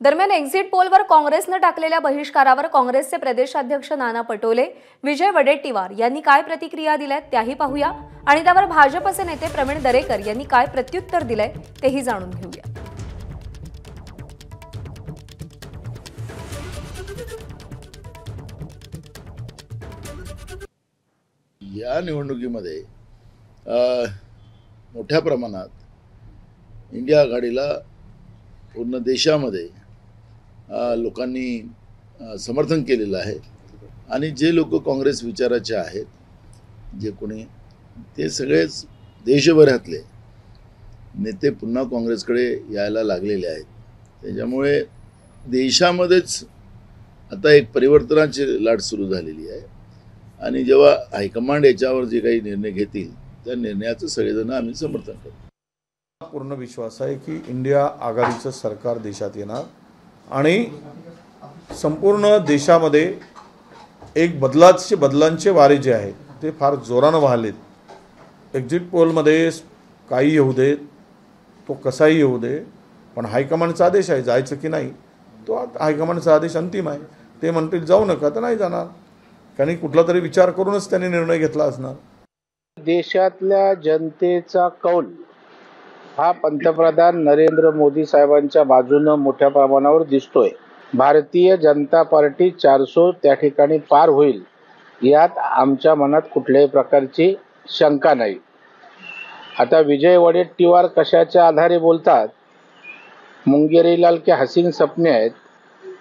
दरम्यान एक्झिट पोलवर काँग्रेसने टाकलेल्या बहिष्कारावर काँग्रेसचे प्रदेशाध्यक्ष नाना पटोले, विजय वडेट्टीवार यांनी काय प्रतिक्रिया दिल्यात त्याही पाहूया आणि त्यावर भाजपचे नेते प्रवीण दरेकर यांनी काय प्रत्युत्तर दिलंय तेही जाणून घेऊया। या निवडणुकीमध्ये मोठ्या प्रमाणात इंडिया आघाडीला पूर्ण देशामध्ये लोकांनी समर्थन केलेलं आहे आणि जे लोक काँग्रेस विचाराचे आहेत जे कोणी ते सगळेच देशभरातले नेते पुन्हा काँग्रेसकडे यायला लागलेले आहेत। त्याच्यामुळे देशामध्येच आता एक परिवर्तनाची लाट सुरू झालेली आहे आणि जेव्हा हायकमांड याच्यावर जे काही निर्णय घेतील त्या निर्णयाचं सगळेजण आम्ही समर्थन करतो। पूर्ण विश्वास आहे की इंडिया आघाडीचं सरकार देशात येणार आणि संपूर्ण देशामध्ये एक बदलांचे वारे जे आहेत ते फार जोरानं वाहलेत। एक्झिट पोलमध्ये काही येऊ देत, तो कसाही येऊ दे, पण हायकमांडचा आदेश आहे जायचं की नाही, तो हायकमांडचा आदेश अंतिम आहे। ते म्हणतील जाऊ नका तर नाही जाणार, कारण कुठला तरी विचार करूनच त्यांनी निर्णय घेतला असणार। देशातल्या जनतेचा कौल हा पंतप्रधान नरेंद्र मोदी साहेबांच्या बाजूने मोठ्या प्रमाणावर दिसतोय। भारतीय जनता पार्टी 400 त्या ठिकाणी पार होईल यात आमच्या मनात कुठल्याही प्रकारची शंका नाही। आता विजय वडेट्टीवार कशाच्या आधारे बोलतात, मुंगेरीलाल के हसीन सपने आहेत।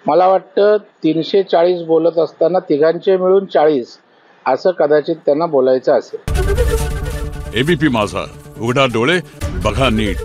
मला वाटतं 340 बोलत असताना तिघांचे मिळून 40 असं कदाचित त्यांना बोलायचं असेल। एबीपी माझा, उघडा डोळे बघा नीट।